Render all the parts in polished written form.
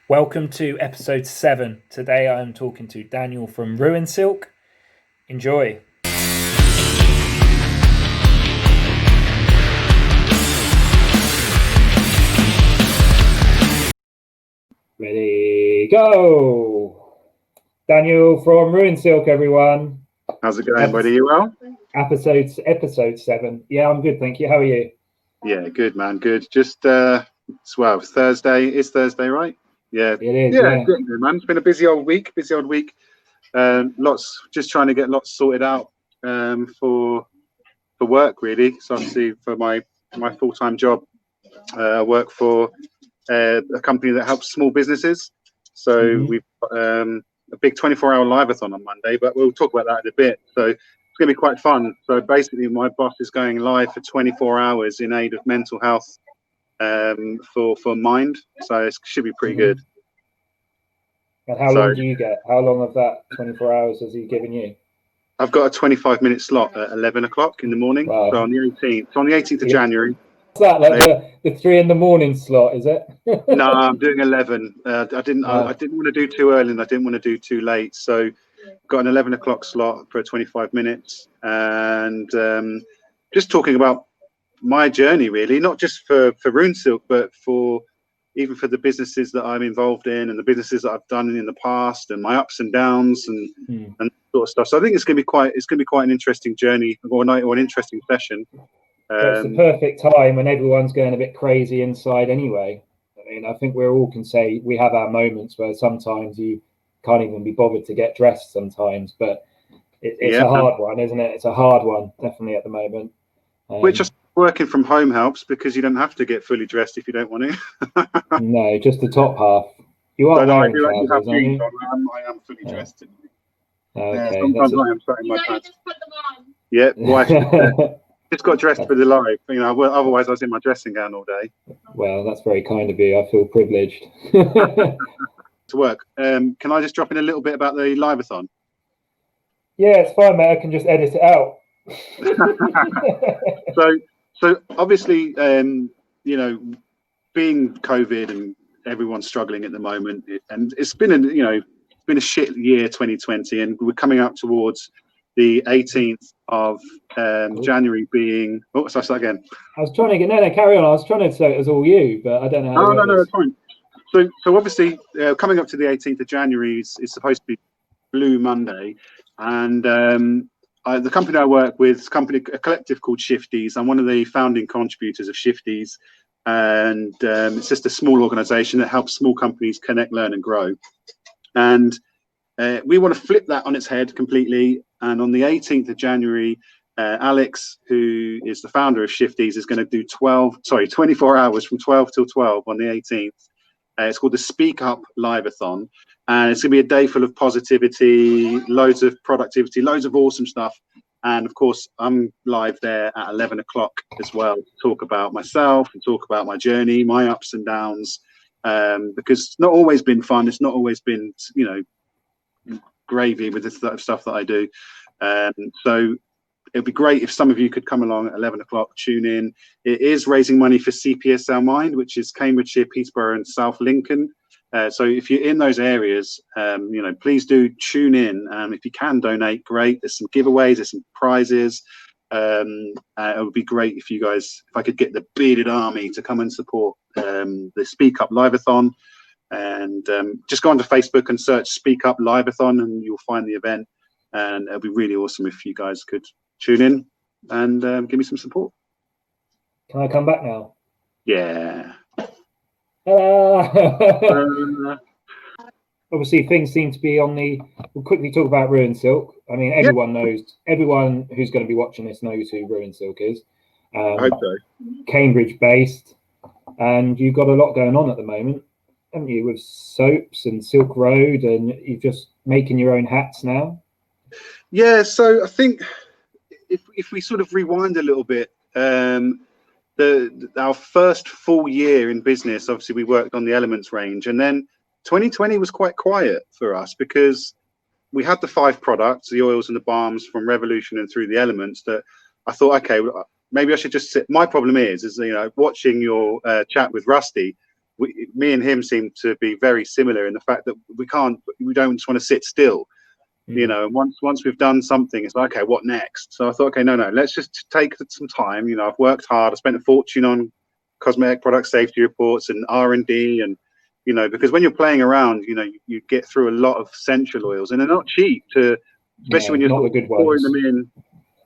Welcome to episode 7. Today I am talking to Daniel from Ruin Silk. Enjoy. Ready, go! Daniel from Ruin Silk, everyone. How's it going, buddy? You well? Episode 7. Yeah, I'm good, thank you. How are you? Yeah, good, man. Good. Just it's Thursday. It's Thursday, right? Yeah. It is. Yeah. Good, man. It's been a busy old week. Just trying to get lots sorted out for work, really. So obviously for my full-time job, I work for a company that helps small businesses. So we've got a big 24-hour live-a-thon on Monday, but we'll talk about that in a bit. So it's going to be quite fun. So basically, my boss is going live for 24 hours in aid of mental health for Mind. So it should be pretty good. And how long do you get? How long of that 24 hours has he given you? I've got a 25-minute slot at 11 o'clock in the morning. Wow. So on the 18th. So on the 18th of January. Is that like the 3 a.m. slot? Is it? No, I'm doing 11. I didn't want to do too early, and I didn't want to do too late. So got an 11 o'clock slot for 25 minutes, and just talking about my journey, really, not just for Ruin Silk, but even for the businesses that I'm involved in and the businesses that I've done in the past, and my ups and downs and sort of stuff. So I think it's going to be quite an interesting journey or an interesting session. It's the perfect time when everyone's going a bit crazy inside anyway. I mean, I think we all can say we have our moments where sometimes you can't even be bothered to get dressed sometimes, but it's a hard one, isn't it? It's a hard one, definitely, at the moment. Which working from home helps, because you don't have to get fully dressed if you don't want to. No, just the top half. You are wearing trousers, aren't you? I am fully dressed. Okay. Sometimes I am starting my pants. Yeah, just got dressed for the live. You know, otherwise I was in my dressing gown all day. Well, that's very kind of you. I feel privileged. To work. Can I just drop in a little bit about the live-a-thon? Yeah, it's fine, mate. I can just edit it out. So obviously, you know, being COVID and everyone's struggling at the moment, and it's been a shit year, 2020, and we're coming up towards the 18th of January being. Oh, so I start again. I was trying to get carry on. I was trying to say it was all you, but I don't know how. No, it's fine. So obviously, coming up to the 18th of January is supposed to be Blue Monday, and the company I work with is a collective called Shifties. I'm one of the founding contributors of Shifties, and it's just a small organisation that helps small companies connect, learn, and grow. And we want to flip that on its head completely. And on the 18th of January, Alex, who is the founder of Shifties, is going to do 24 hours from 12 till 12 on the 18th. It's called the Speak Up Live-a-thon. And it's going to be a day full of positivity, loads of productivity, loads of awesome stuff. And of course, I'm live there at 11 o'clock as well to talk about myself and talk about my journey, my ups and downs, because it's not always been fun. It's not always been, gravy with the stuff that I do. So it'd be great if some of you could come along at 11 o'clock, tune in. It is raising money for CPSL Mind, which is Cambridgeshire, Peterborough and South Lincoln. So if you're in those areas, please do tune in. If you can donate, great. There's some giveaways, there's some prizes. It would be great if I could get the bearded army to come and support the Speak Up Live-a-thon. And just go onto Facebook and search Speak Up Live-a-thon and you'll find the event. And it'll be really awesome if you guys could tune in and give me some support. Can I come back now? Yeah. Obviously, things seem to be on the. We'll quickly talk about Ruin Silk. I mean, everyone who's going to be watching this knows who Ruin Silk is. I hope so. Cambridge-based, and you've got a lot going on at the moment, haven't you? With soaps and Silk Road, and you're just making your own hats now. Yeah. So I think if we sort of rewind a little bit. Our first full year in business, obviously we worked on the Elements range, and then 2020 was quite quiet for us because we had the 5 products, the oils and the balms from Revolution and through the Elements, that I thought, okay, maybe I should just sit. My problem is watching your chat with Rusty, me and him seem to be very similar in the fact that we don't just want to sit still. You know, and once we've done something, it's like, okay, what next? So I thought, okay, no, let's just take some time. You know, I've worked hard. I spent a fortune on cosmetic product safety reports and R&D, and you know, because when you're playing around, you know, you get through a lot of essential oils, and they're not cheap especially when you're not the good pouring ones. them in.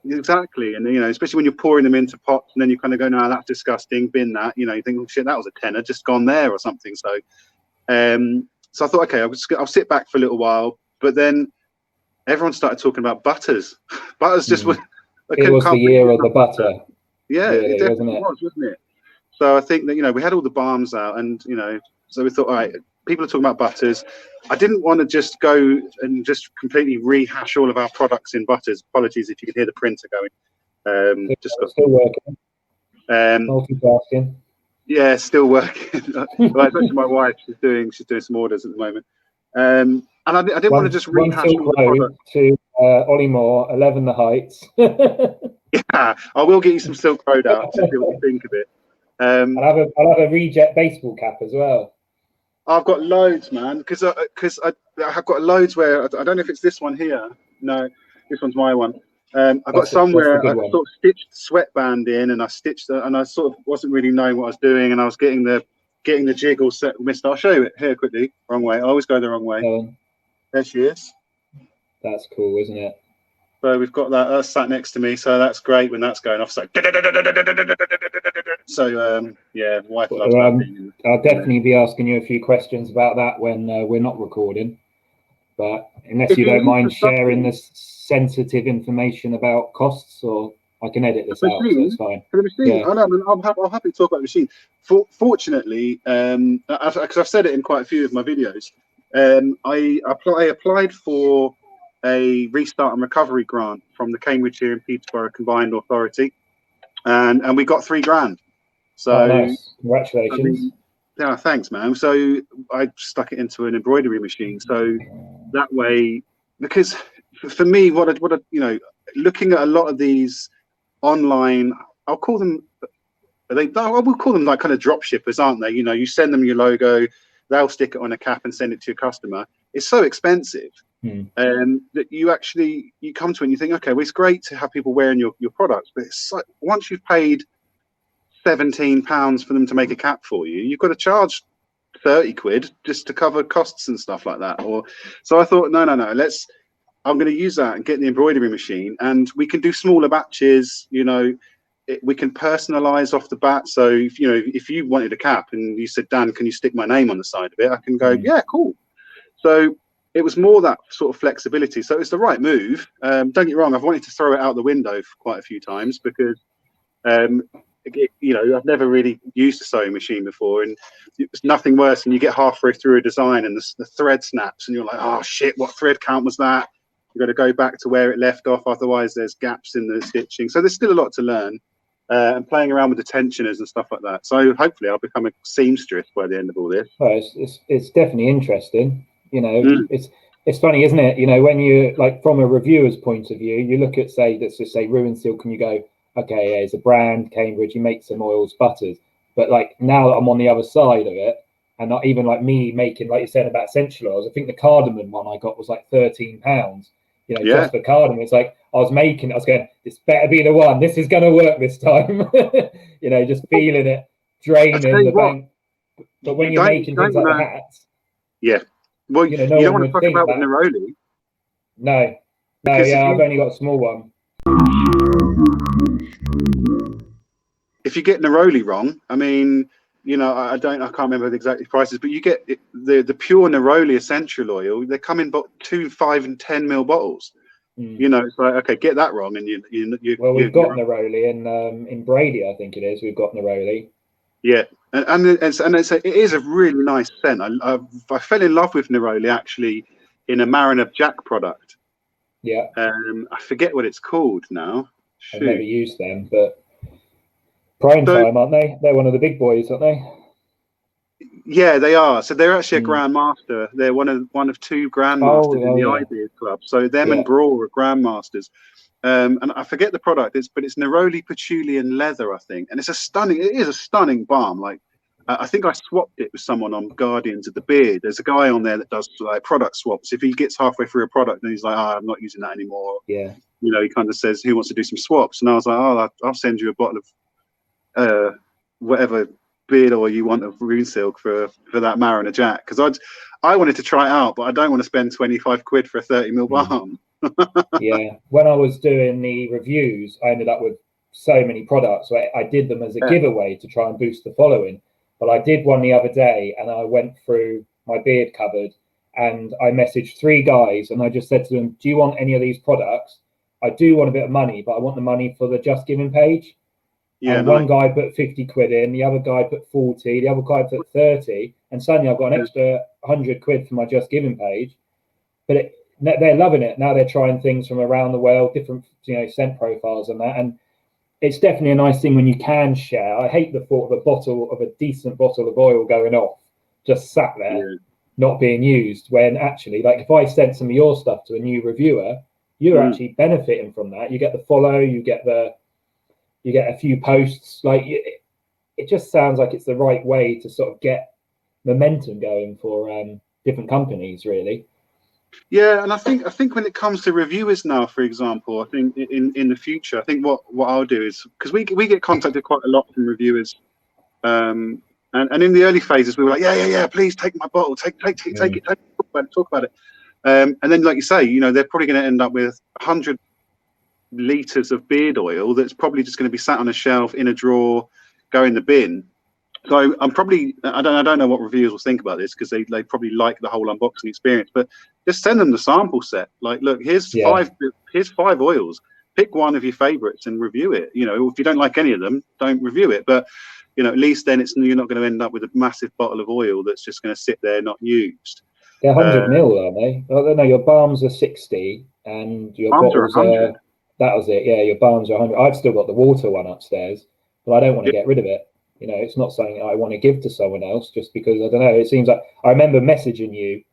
Exactly, and you know, especially when you're pouring them into pots, and then you kind of go, no, that's disgusting, bin that. You know, you think, oh shit, that was a tenner, just gone there or something. So, so I thought, okay, I'll sit back for a little while, but then everyone started talking about butters. Butters just was. It was the year of the butter. Yeah, really, it definitely wasn't it? So I think that, you know, we had all the balms out, and you know, so we thought, all right, people are talking about butters. I didn't want to just go and just completely rehash all of our products in butters. Apologies if you can hear the printer going. Still working. Multitasking. Yeah, still working. Well, especially my wife, she's doing some orders at the moment. And I didn't want to just rehash all the products. To Ollie Moore, 11 The Heights. Yeah, I will get you some Silk Road out to see what you think of it. I'll have a reject baseball cap as well. I've got loads, man, because I have got loads where I don't know if it's this one here. No, this one's my one. I've got somewhere I sort of stitched sweatband in, and I stitched and I sort of wasn't really knowing what I was doing, and I was getting the jig all set. Missed. I'll show you it here quickly. Wrong way. I always go the wrong way. There she is. That's cool, isn't it? So we've got that. That's sat next to me, so that's great when that's going off. So yeah, wife loves that. I'll definitely be asking you a few questions about that when we're not recording. But unless you don't mind sharing this sensitive information about costs, or I can edit this out, so it's fine. For the machine, yeah. I'm happy to talk about the machine. Fortunately, because I've said it in quite a few of my videos, I applied for a restart and recovery grant from the Cambridgeshire and Peterborough Combined Authority, and we got £3,000. So nice. Congratulations. I mean, yeah, thanks, man. So I stuck it into an embroidery machine. So that way, because for me, what you know, looking at a lot of these online, I will call them like kind of drop shippers, aren't they? You know, you send them your logo, they'll stick it on a cap and send it to your customer. It's so expensive that you come to it and you think, okay, well, it's great to have people wearing your products, but it's like, once you've paid £17 for them to make a cap for you, you've got to charge 30 quid just to cover costs and stuff like that. So I thought, no, I'm going to use that and get the embroidery machine, and we can do smaller batches. You know, we can personalize off the bat. So if you wanted a cap and you said, Dan, can you stick my name on the side of it? I can go, yeah, cool. So it was more that sort of flexibility. So it's the right move. Don't get me wrong, I've wanted to throw it out the window quite a few times because I've never really used a sewing machine before, and it's nothing worse than you get halfway through a design and the thread snaps and you're like, oh shit, what thread count was that? You've got to go back to where it left off, otherwise there's gaps in the stitching. So there's still a lot to learn, and playing around with the tensioners and stuff like that. So hopefully I'll become a seamstress by the end of all this. Well, it's definitely interesting. You know, it's funny, isn't it? You know, when you, like, from a reviewer's point of view, you look at, let's just say Ruin Silk, and you go, okay, yeah, it's a brand, Cambridge, you make some oils, butters. But like now I'm on the other side of it, and not even like me making, like you said about essential oils, I think the cardamom one I got was like £13. You know, just for cardamom. It's like I was going, this better be the one. This is going to work this time. You know, just feeling it draining the bank. But when you're making things like the hats, well, you don't want to talk about with Neroli. No, I've only got a small one. If you get Neroli wrong, I mean, you know, I can't remember the exact prices, but you get the pure Neroli essential oil. They come in 2, 5, and 10 ml bottles. You know, it's like, okay, get that wrong, and you. Well, we've got Neroli in Brady, I think it is. We've got Neroli. Yeah, and it is a really nice scent. I fell in love with Neroli actually in a Mariner Jack product. Yeah. I forget what it's called now. I've never used them, but Prime Time, aren't they? They're one of the big boys, aren't they? Yeah, they are. So they're actually a grandmaster. They're one of 2 grandmasters in the Ideas Club. So them and Brawl are grandmasters. And I forget the product, but it's Neroli Patchouli and Leather, I think. And it is a stunning balm. Like, I think I swapped it with someone on Guardians of the Beard. There's a guy on there that does like product swaps. If he gets halfway through a product and he's like, "Oh, I'm not using that anymore," Yeah. you know, he kind of says, "Who wants to do some swaps?" And I was like, "Oh, I'll send you a bottle of whatever beard oil you want of Rune Silk for that Mariner Jack," because I wanted to try it out, but I don't want to spend 25 quid for a 30 ml balm. Yeah. When I was doing the reviews, I ended up with so many products. So I did them as a giveaway to try and boost the following. But I did one the other day, and I went through my beard cupboard and I messaged 3 guys, and I just said to them, "Do you want any of these products? I do want a bit of money, but I want the money for the Just Giving page." Yeah, and one guy put 50 quid in, the other guy put 40, the other guy put 30, and suddenly I've got an extra 100 quid for my Just Giving page. But they're loving it. Now they're trying things from around the world, different, scent profiles and that. And it's definitely a nice thing when you can share. I hate the thought of a decent bottle of oil going off, just sat there, not being used, when actually, like if I sent some of your stuff to a new reviewer, you're actually benefiting from that. You get the follow, you get a few posts. Like it just sounds like it's the right way to sort of get momentum going for different companies, really. Yeah, and I think when it comes to reviewers now, for example, I think in the future, I think what I'll do is, because we get contacted quite a lot from reviewers, and in the early phases we were like, yeah, please take my bottle, take it, talk about it, and then like you say, they're probably going to end up with 100 liters of beard oil that's probably just going to be sat on a shelf in a drawer, go in the bin. So I don't know what reviewers will think about this, because they probably like the whole unboxing experience, but just send them the sample set. Like, look, here's 5 oils. Pick one of your favorites and review it. If you don't like any of them, don't review it. But at least then you're not going to end up with a massive bottle of oil that's just going to sit there not used. They're 100 ml, aren't they? Oh, no, your balms are 60 and your bottles are. That was it. Yeah, your balms are 100. I've still got the water one upstairs, but I don't want to get rid of it. It's not something I want to give to someone else just because, I don't know, it seems like I remember messaging you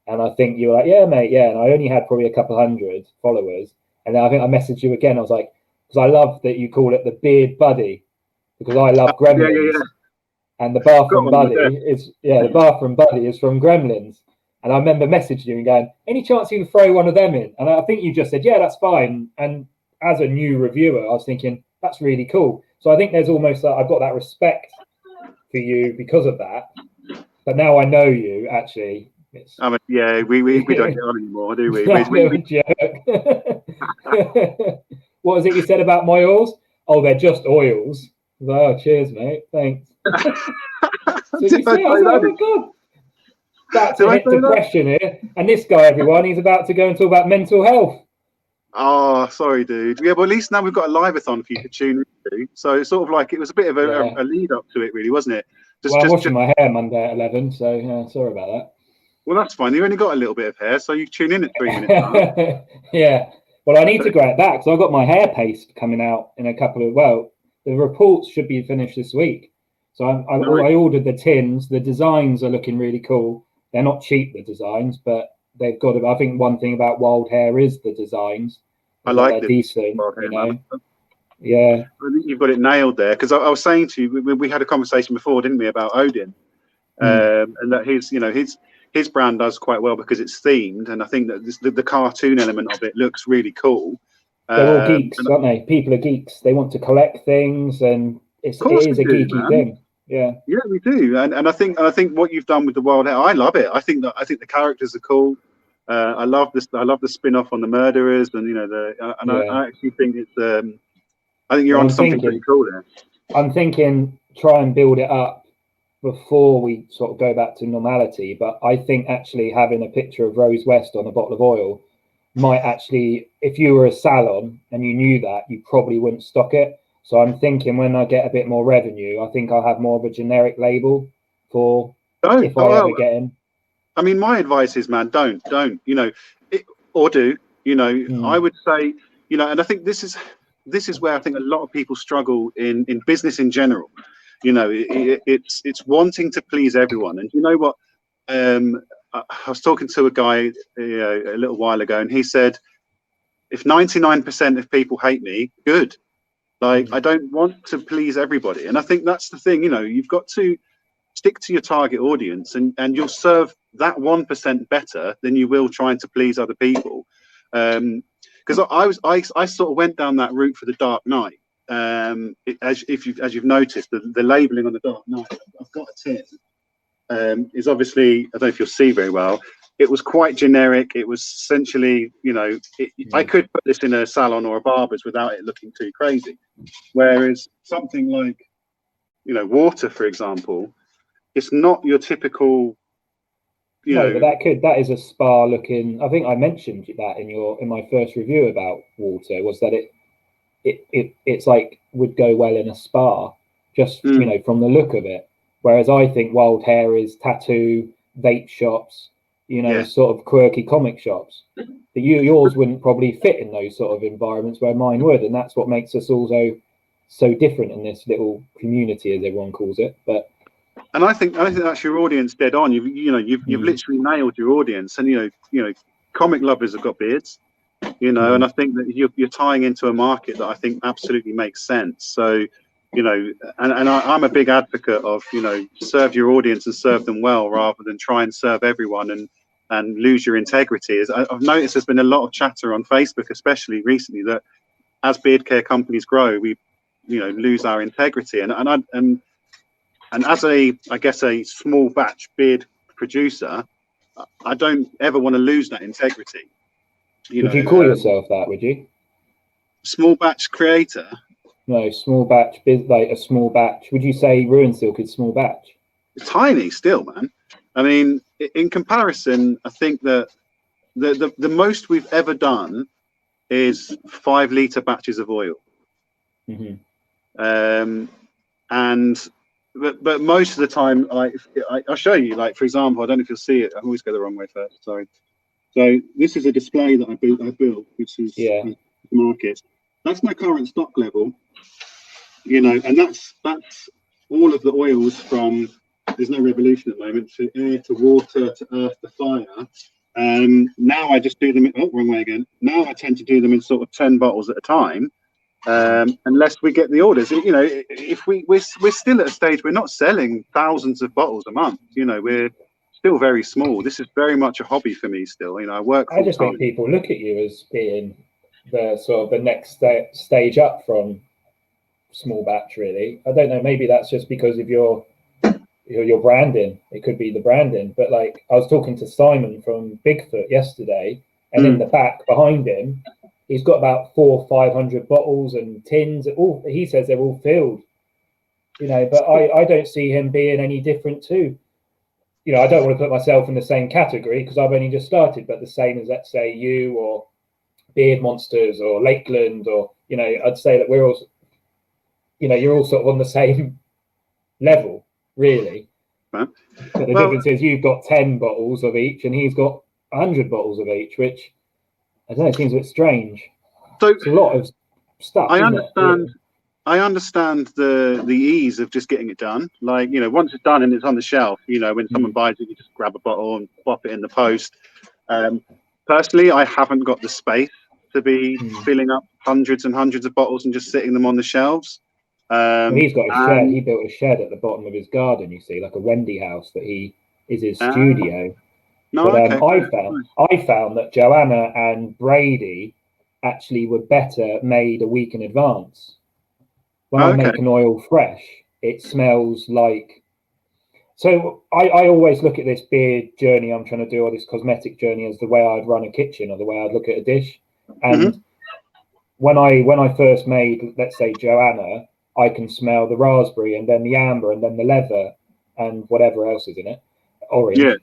and I think you were like, yeah, mate, yeah. And I only had probably a couple 100 followers. And then I think I messaged you again. I was like, because I love that you call it the Beard Buddy, because I love Gremlins. Yeah. And the Bathroom Buddy is from Gremlins. And I remember messaging you and going, any chance you can throw one of them in? And I think you just said, yeah, that's fine. And as a new reviewer, I was thinking, that's really cool. So I think there's almost I've got that respect for you because of that. But now I know you, actually. We don't get on anymore, do we? What was it you said about my oils? Oh, they're just oils. Oh, cheers, mate. Thanks. So you see, I was like, oh my God. That's a hit depression here. And this guy, everyone, he's about to go and talk about mental health. Oh, sorry, dude. Yeah, but at least now we've got a live-a-thon for you to tune into. So it's sort of like, it was a bit of a lead up to it, really, wasn't it? I'm washing my hair Monday at 11, so yeah, sorry about that. Well, that's fine. You only got a little bit of hair, so you tune in at 3 minutes. Yeah. Well, I need to grab that because I've got my hair paste coming out in a couple of, the reports should be finished this week. So I ordered the tins. The designs are looking really cool. They're not cheap, the designs, but they've got I think one thing about Wild Hair is the designs. I like they're decent, Yeah. I think you've got it nailed there, because I was saying to you, we had a conversation before, didn't we, about Odin, and that his brand does quite well because it's themed, and I think that the cartoon element of it looks really cool. They're all geeks, aren't they? People are geeks. They want to collect things, and it is a geeky thing. Yeah, we do, and I think what you've done with the Wild Hair, I love it. I think the characters are cool. I love this. I love the spin-off on the murderers, and I actually think it's. I think you're onto something pretty cool there. I'm thinking try and build it up before we sort of go back to normality. But I think actually having a picture of Rose West on a bottle of oil might actually, if you were a salon and you knew that, you probably wouldn't stock it. So I'm thinking when I get a bit more revenue, I think I'll have more of a generic label for if I ever get in. I mean, my advice is, man, don't, or do, I would say, and I think this is where I think a lot of people struggle in business in general. It's wanting to please everyone. And you know what? I was talking to a guy a little while ago, and he said, if 99% of people hate me, good. Like, I don't want to please everybody. And I think that's the thing, you've got to, stick to your target audience, and you'll serve that 1% better than you will trying to please other people. Because I sort of went down that route for the Dark Knight. As you've noticed, the labeling on the Dark Knight, I've got a tin, is obviously, I don't know if you'll see very well. It was quite generic. It was essentially, you know, I could put this in a salon or a barber's without it looking too crazy. Whereas something like, you know, water, for example, it's not your typical. But that is a spa looking. I think I mentioned that in my first review about water, was that it's like would go well in a spa, just you know, from the look of it. Whereas I think Wild Hair is tattoo, vape shops, you know, sort of quirky comic shops. But yours wouldn't probably fit in those sort of environments where mine would, and that's what makes us all so different in this little community, as everyone calls it. But and I think that's your audience dead on. You've literally nailed your audience, and you know, comic lovers have got beards, you know, and I think that you're tying into a market that I think absolutely makes sense. So, you know, and I'm a big advocate of, you know, serve your audience and serve them well rather than try and serve everyone and lose your integrity. As I've noticed, there's been a lot of chatter on Facebook, especially recently, that as beard care companies grow, we, you know, lose our integrity. And as I guess a small batch beard producer, I don't ever want to lose that integrity. Would you call yourself that? Would you? Small batch creator? No, small batch, like a small batch. Would you say Ruin Silk is small batch? It's tiny still, man. I mean, in comparison, I think that the most we've ever done is 5 litre batches of oil. But most of the time, like I'll show you, like, for example, I don't know if you'll see it. I always go the wrong way first. Sorry. So this is a display that I built, which is the market. That's my current stock level, you know, and that's all of the oils from, there's no revolution at the moment, to air, to water, to earth, to fire. Now I just do them, wrong way again. Now I tend to do them in sort of 10 bottles at a time. Unless we get the orders, you know, if we're still at a stage, we're not selling thousands of bottles a month, you know, we're still very small. This is very much a hobby for me still, you know. I just think people look at you as being the sort of the next stage up from small batch, really. I don't know, maybe that's just because of your branding. It could be the branding, but like I was talking to Simon from Bigfoot yesterday, and in the back behind him, he's got about 400 or 500 bottles and tins. All he says they're all filled, you know. But I don't see him being any different too. You know, I don't want to put myself in the same category because I've only just started. But the same as, let's say, you or Beard Monsters or Lakeland, or, you know, I'd say that we're all, you know, you're all sort of on the same level, really. But the difference is you've got 10 bottles of each, and he's got 100 bottles of each, which, I don't know, it seems a bit strange. So it's a lot of stuff. I understand the ease of just getting it done. Like, you know, once it's done and it's on the shelf, you know, when someone buys it, you just grab a bottle and pop it in the post. Personally, I haven't got the space to be filling up hundreds and hundreds of bottles and just sitting them on the shelves. He's got a shed. He built a shed at the bottom of his garden, you see, like a Wendy house that is his studio. I found that Joanna and Brady actually were better made a week in advance. When I make an oil fresh, it smells like. So I always look at this beard journey I'm trying to do, or this cosmetic journey, as the way I'd run a kitchen or the way I'd look at a dish. And when I first made, let's say, Joanna, I can smell the raspberry and then the amber and then the leather and whatever else is in it, orange. Yeah.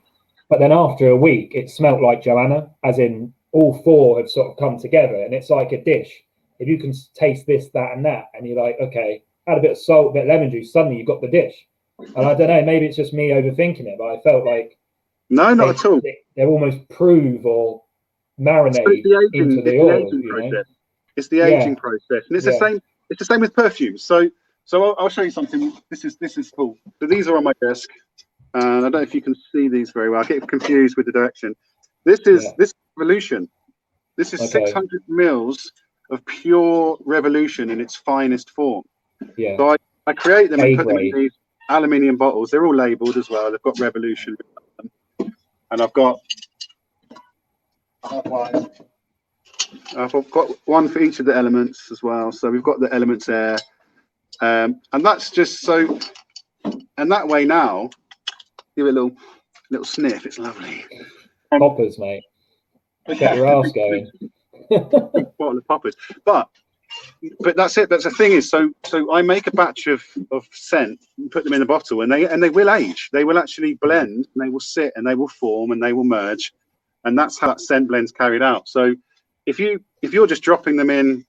But then after a week, it smelt like Joanna, as in all 4 have sort of come together, and it's like a dish. If you can taste this, that, and that, and you're like, okay, add a bit of salt, a bit of lemon juice, suddenly you've got the dish. And I don't know, maybe it's just me overthinking it, but I felt like not at all. They're almost prove or marinate into the oil. It's the aging process, and it's the same. It's the same with perfumes. So I'll show you something. This is cool. So these are on my desk, and I don't know if you can see these very well. I get confused with the direction. This is Revolution. This is 600 mils of pure Revolution in its finest form. Yeah. So I create them and put them in these aluminium bottles. They're all labelled as well. They've got Revolution, and I've got one for each of the elements as well. So we've got the Elements Air, and that's just so. And that way now, give it a little sniff. It's lovely. Poppers, mate. Get your ass going. Bottle of poppers, but that's it. That's the thing is, so I make a batch of scent and put them in a bottle, and they will age. They will actually blend, and they will sit, and they will form, and they will merge, and that's how that scent blend's carried out. So if you're just dropping them in,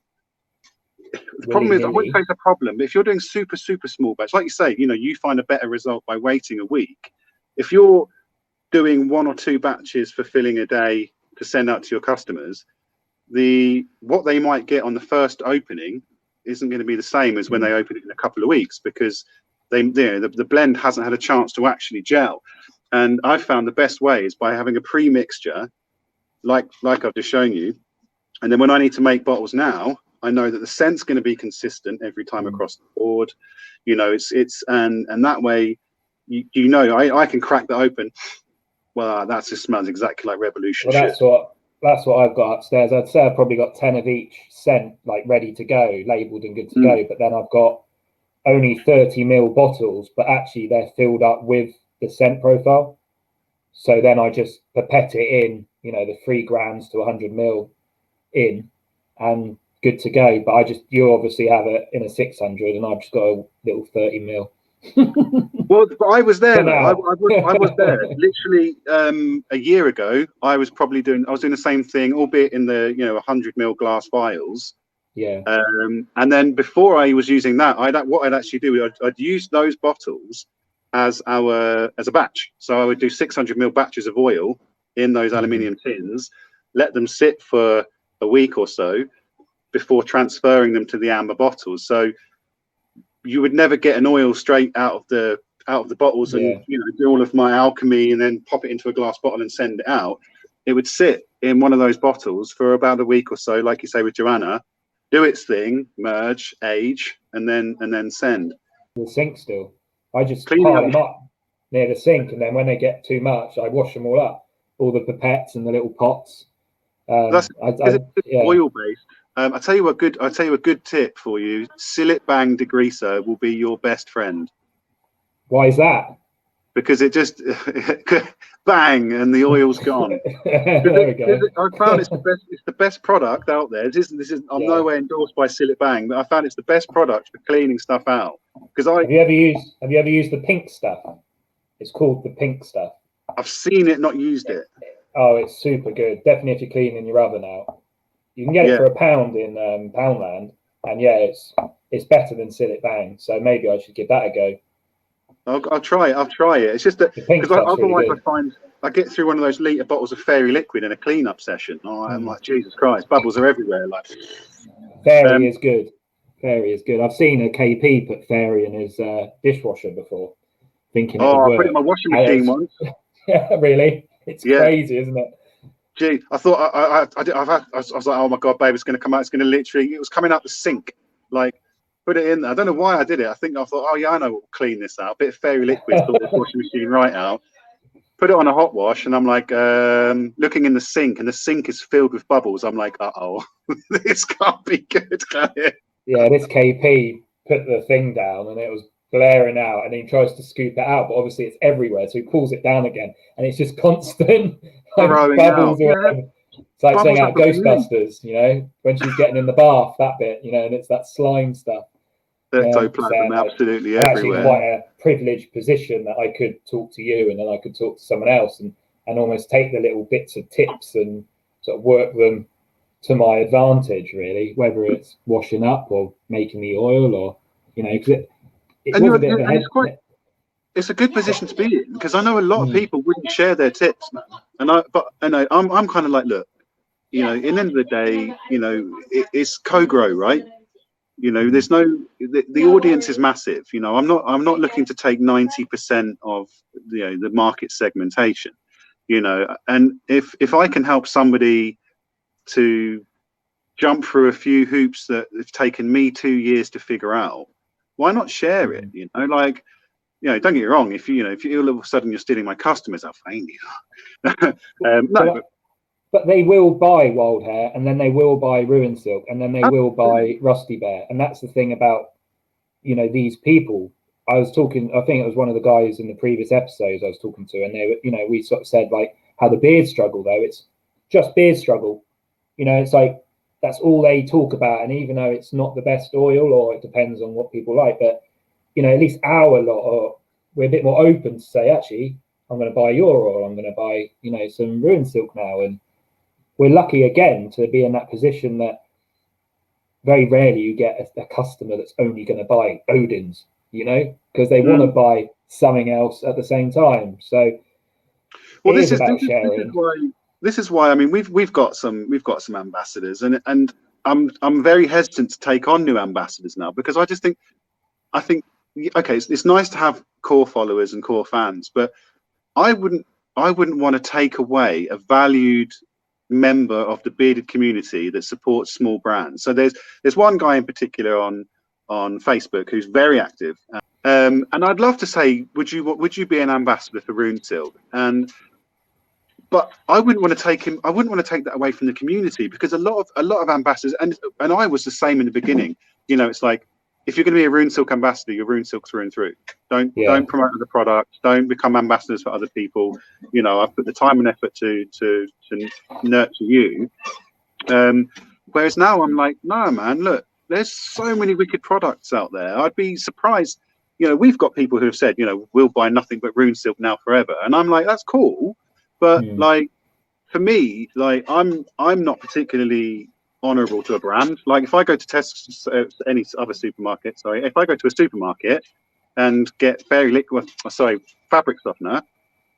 the problem is, I wouldn't say it's a problem, but if you're doing super small batch, like you say, you find a better result by waiting a week. If you're doing 1 or 2 batches for filling a day to send out to your customers, what they might get on the first opening isn't going to be the same as when they open it in a couple of weeks, because the blend hasn't had a chance to actually gel. And I've found the best way is by having a pre-mixture, like I've just shown you, and then when I need to make bottles now, I know that the scent's going to be consistent every time across the board. It's and that way, I can crack that open. Well, that just smells exactly like Revolution. Well, that's what I've got upstairs. I'd say I've probably got 10 of each scent, like ready to go, labelled and good to go. But then I've got only 30ml bottles, but actually they're filled up with the scent profile. So then I just pipette it in, the 3 grams to 100ml in, and good to go. But you obviously have it in a 600, and I've just got a little 30ml. Well, but I was there. I was there literally a year ago. I was doing the same thing, albeit in the 100ml glass vials. Yeah. And then before I was using that, what I'd actually do, I'd use those bottles as a batch. So I would do 600ml batches of oil in those aluminium tins, let them sit for a week or so before transferring them to the amber bottles. So you would never get an oil straight out of the bottles and do all of my alchemy and then pop it into a glass bottle and send it out. It would sit in one of those bottles for about a week or so, like you say with Joanna, do its thing, merge, age, and then send. The sink still. I just pile them up near the sink, and then when they get too much, I wash them all up, all the pipettes and the little pots. That's oil based. I'll tell you a good tip for you. Cillit Bang degreaser will be your best friend. Why is that? Because it just bang and the oil's gone. There we go. I found it's the best product out there. I'm nowhere endorsed by Cillit Bang, but I found it's the best product for cleaning stuff out. Have you ever used the pink stuff? It's called the pink stuff. I've seen it, not used it. Oh, it's super good. Definitely if you're cleaning your oven out. You can get it for £1 in Poundland, and it's better than Cillit Bang. So maybe I should give that a go. I'll try it. It's just that because otherwise really I find I get through one of those litre bottles of Fairy liquid in a clean-up session. I'm like, Jesus Christ, bubbles are everywhere. Like Fairy is good. Fairy is good. I've seen a KP put Fairy in his dishwasher before, thinking. I put it in my washing machine once. Yeah, really? It's crazy, isn't it? Gee, I thought I was like, oh my God, babe, it's going to come out. It's going to it was coming out the sink. Like, put it in there. I don't know why I did it. I thought, oh yeah, I know what will clean this out. A bit of Fairy liquid, sort the washing machine right out. Put it on a hot wash, and I'm like, looking in the sink, and the sink is filled with bubbles. I'm like, this can't be good, can it? Yeah, this KP put the thing down, and it was blaring out, and he tries to scoop it out, but obviously it's everywhere, so he pulls it down again, and it's just constant bubbles. It's like saying out Ghostbusters, when she's getting in the bath, that bit, and it's that slime stuff. Ectoplasm, absolutely everywhere. Actually, quite a privileged position that I could talk to you, and then I could talk to someone else, and almost take the little bits of tips and sort of work them to my advantage, really, whether it's washing up or making the oil, or because it's a good position to be in, because I know a lot of people wouldn't share their tips, man. I'm kind of like, look, in the end of the day, it's co-grow, right? There's the audience is massive. I'm not looking to take 90% of the market segmentation, and if I can help somebody to jump through a few hoops that have taken me 2 years to figure out, why not share it? Like don't get me wrong. If you all of a sudden you're stealing my customers, I'll find you. But they will buy Wild Hair, and then they will buy Ruin Silk, and then they will buy Rusty Bear. And that's the thing about, these people. I was talking, I think it was one of the guys in the previous episodes I was talking to, and they were, we sort of said like how the beard struggle, though, it's just beard struggle. It's like, that's all they talk about. And even though it's not the best oil, or it depends on what people like, but, at least our lot we're a bit more open to say, actually, I'm going to buy your oil, I'm going to buy, some Ruin Silk now. And we're lucky again to be in that position that very rarely you get a customer that's only going to buy Odin's, because they want to buy something else at the same time. So, well, this is why. I mean, we've got some ambassadors, and I'm very hesitant to take on new ambassadors now, because I think okay, it's nice to have core followers and core fans, but I wouldn't want to take away a valued member of the bearded community that supports small brands. So there's one guy in particular on Facebook who's very active, and I'd love to say, would you be an ambassador for Ruin Silk? But I wouldn't want to take him. I wouldn't want to take that away from the community, because a lot of ambassadors, and I was the same in the beginning. It's like, if you're going to be a Ruin Silk ambassador, you're Ruin Silk through and through. Don't promote other products. Don't become ambassadors for other people. I've put the time and effort to nurture you. Whereas now I'm like, no, man, look, there's so many wicked products out there. I'd be surprised. We've got people who have said, we'll buy nothing but Ruin Silk now forever, and I'm like, that's cool, but like, for me, like, I'm not particularly honorable to a brand. Like, if I go to Tesco, any other supermarket, if I go to a supermarket and get fabric softener,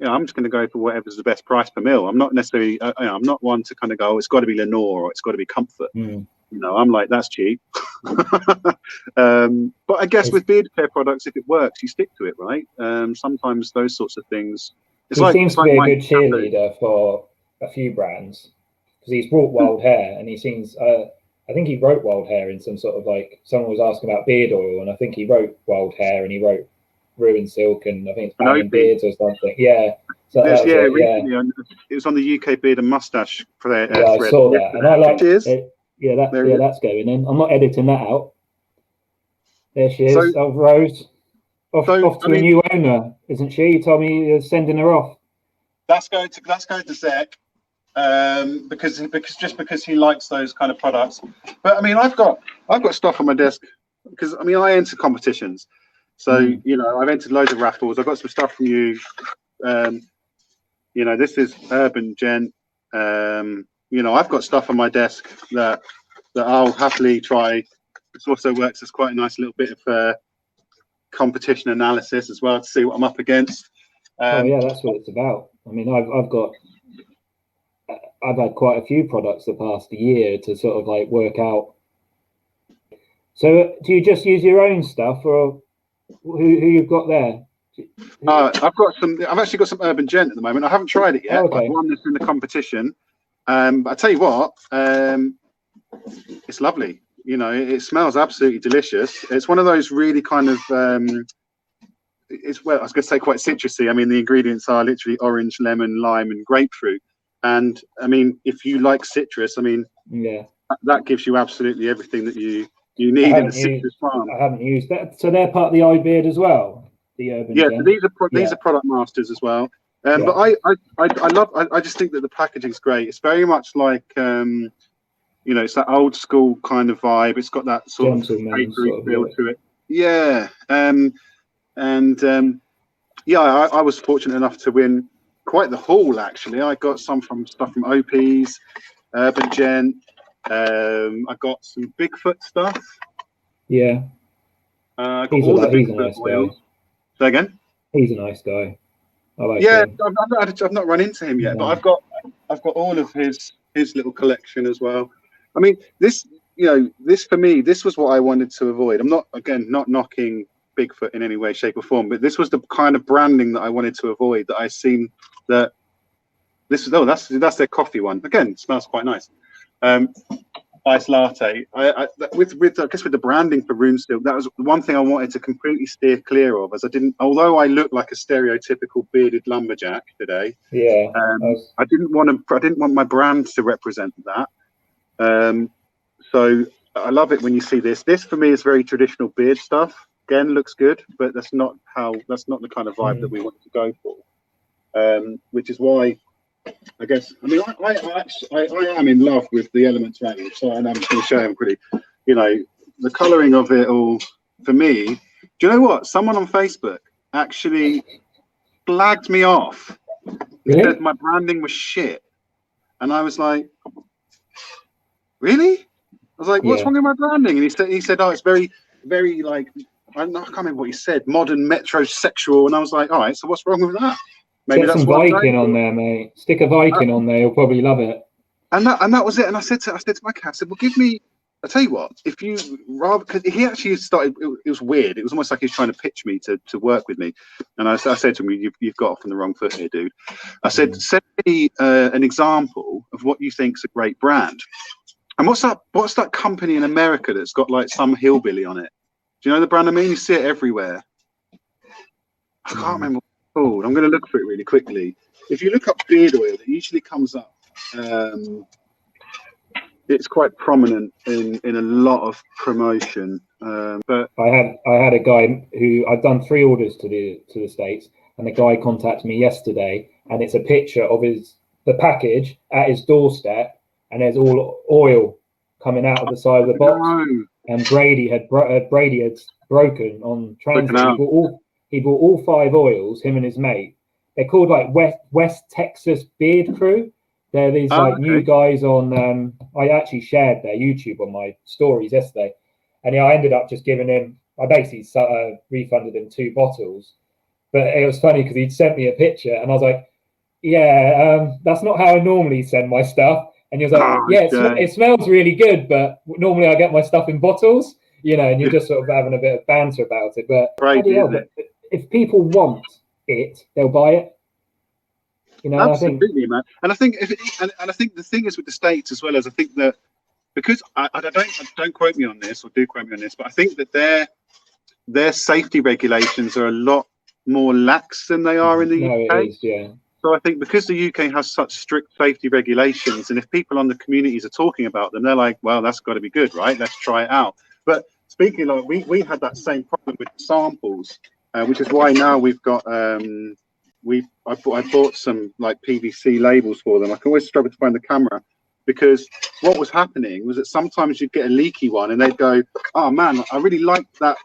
I'm just going to go for whatever's the best price per mil. I'm not necessarily, I'm not one to kind of go, oh, it's got to be Lenore or it's got to be Comfort. I'm like, that's cheap. But I guess with beard care products, if it works, you stick to it, right? Sometimes those sorts of things. He seems to be a good cheerleader for a few brands, because he's brought Wild Hair, and he seems, I think he wrote Wild Hair in some sort of, like, someone was asking about beard oil, and I think he wrote Wild Hair, and he wrote Ruin Silk, and I think it's Banging Beards or something. Yeah. So it was on the UK Beard and Mustache for their I saw that, and I like it. That's going in. I'm not editing that out. There she is, Rose. Off to a new owner, isn't she? You told me you're sending her off. That's going to Zach. Because he likes those kind of products. But I mean, I've got stuff on my desk, because I mean, I enter competitions, so I've entered loads of raffles. I've got some stuff from you. This is Urban Gent. I've got stuff on my desk that I'll happily try. This also works as quite a nice little bit of competition analysis as well, to see what I'm up against. That's what it's about. I mean, I've had quite a few products the past year to sort of like work out. So do you just use your own stuff, or who you've got there? I've actually got some Urban Gent at the moment. I haven't tried it yet, but I've won this in the competition. But I tell you what, it's lovely. It smells absolutely delicious. It's one of those really kind of, I was going to say quite citrusy. I mean, the ingredients are literally orange, lemon, lime, and grapefruit. And I mean, if you like citrus, I mean, that gives you absolutely everything that you need in a citrus farm. I haven't used that. So they're part of the iBeard as well, the Urban Gent. So these are product masters as well. But I just think that the packaging's great. It's very much like, it's that old school kind of vibe. It's got that sort of papery feel to it. Yeah. I was fortunate enough to win quite the haul, actually. I got stuff from OP's, Urban Gent. I got some Bigfoot stuff. Yeah. He's a nice guy. Say again? He's a nice guy. I like him. I've not run into him yet, but I've got all of his little collection as well. I mean, this for me, this was what I wanted to avoid. I'm not knocking Bigfoot in any way, shape, or form, but this was the kind of branding that I wanted to avoid. That I seen that that's their coffee one. Again, it smells quite nice. iced latte. I with I guess with the branding for RuneStilk, that was one thing I wanted to completely steer clear of, as I didn't. Although I look like a stereotypical bearded lumberjack today, Yeah. I didn't want my brand to represent that. So I love it when you see this. This for me is very traditional beard stuff. Again, looks good, but that's not the kind of vibe that we want to go for. Which is why, I guess, I mean, I am in love with the Elements range, so and I'm just going to show him pretty, the colouring of it all. For me, do you know what? Someone on Facebook actually flagged me off. Really? Said my branding was shit, and I was like, really? I was like, what's wrong with my branding? And he said, oh, it's very, very like, I can't remember what he said, modern metrosexual, and I was like, all right, so what's wrong with that? Maybe Get some Viking on there, mate. Stick a Viking on there, you'll probably love it. And that was it. And I said to my cat, I said, well, give me. I tell you what, if you rather, because he actually started. It was weird. It was almost like he was trying to pitch me to work with me. And I said to him, you've got off on the wrong foot here, dude. I said, send me an example of what you think's a great brand. And what's that company in America that's got like some hillbilly on it? Do you know the brand I mean? You see it everywhere. I can't remember. Cool. I'm going to look for it really quickly. If you look up beard oil, it usually comes up. It's quite prominent in a lot of promotion. But I had a guy who I've done 3 orders to the States, and the guy contacted me yesterday, and it's a picture of the package at his doorstep, and there's all oil coming out of the side of the box. No. And Brady had broken on transit. He bought all 5 oils, him and his mate. They're called like West Texas Beard Crew. They're these new guys on. I actually shared their YouTube on my stories yesterday, and I ended up just giving him. I basically refunded him 2 bottles, but it was funny because he'd sent me a picture, and I was like, "Yeah, that's not how I normally send my stuff." And he was like, it smells really good, but normally I get my stuff in bottles, and you're just sort of having a bit of banter about it. But if people want it, they'll buy it. Absolutely, man. And I think I think the thing is with the States as well, as I think that because I don't quote me on this, or do quote me on this, but I think that their safety regulations are a lot more lax than they are in the UK. It is, yeah. So I think because the UK has such strict safety regulations, and if people on the communities are talking about them, they're like, well, that's got to be good, right? Let's try it out. But speaking of, we had that same problem with samples, which is why now we've got I bought some like PVC labels for them. I can always struggle to find the camera, because what was happening was that sometimes you'd get a leaky one and they'd go, oh man, I really liked that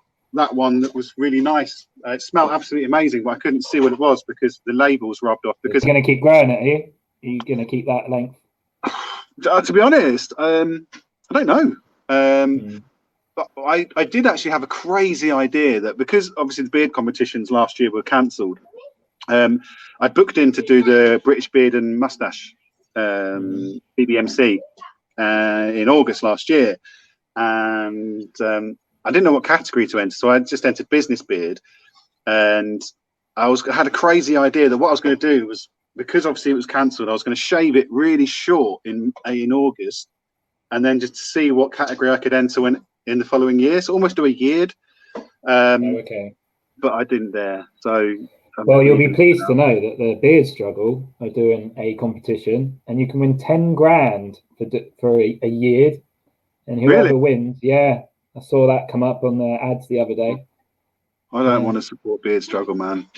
one that was really nice. It smelled absolutely amazing, but I couldn't see what it was because the labels rubbed off. Because you're going to keep growing it, are you? Are you going to keep that length? To be honest, I don't know. But I did actually have a crazy idea that, because obviously the beard competitions last year were cancelled, I booked in to do the British Beard and Mustache BBMC in August last year, and I didn't know what category to enter, so I just entered business beard. And I had a crazy idea that what I was going to do was, because obviously it was cancelled, I was going to shave it really short in August, and then just see what category I could enter in the following year. So almost do a year. Okay. But I didn't dare. So. Well, you'll be pleased to know that the Beard Struggle are doing a competition, and you can win 10 grand for a year, and whoever wins, I saw that come up on the ads the other day. I don't want to support Beard Struggle, man.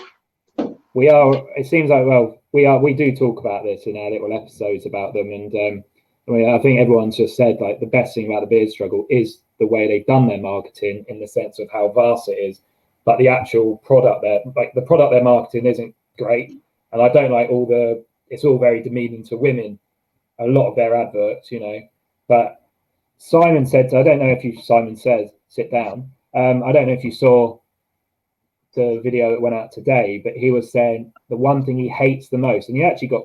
We are. It seems like we do talk about this in our little episodes about them, and I think everyone's just said like the best thing about the Beard Struggle is the way they've done their marketing, in the sense of how vast it is. But the actual product they're marketing isn't great, and I don't like it's all very demeaning to women, a lot of their adverts, But Simon said, I don't know if Simon says, sit down. I don't know if you saw the video that went out today, but he was saying the one thing he hates the most, and he actually got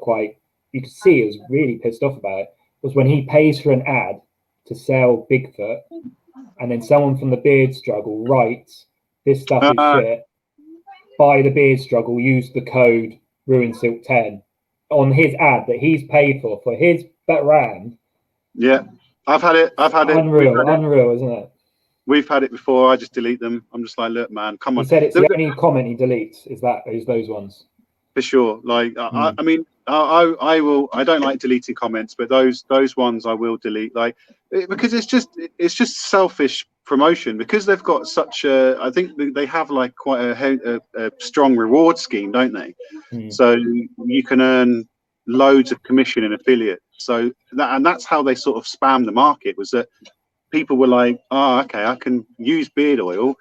you could see he was really pissed off about it, was when he pays for an ad to sell Bigfoot, and then someone from the Beard Struggle writes, this stuff is shit. Buy the Beard Struggle. Use the code RuneStilk10 on his ad that he's paid for his brand. Yeah. I've had it. Unreal, isn't it? We've had it before. I just delete them. I'm just like, look, man, come on. He said it's the only comment he deletes is those ones. For sure. Like, I mean, I will. I don't like deleting comments, but those ones I will delete. Like, because it's just selfish promotion, because they've got such a. I think they have like quite a strong reward scheme, don't they? So you can earn loads of commission in affiliate. So that's how they sort of spam the market, was that people were like, oh, okay, I can use beard oil,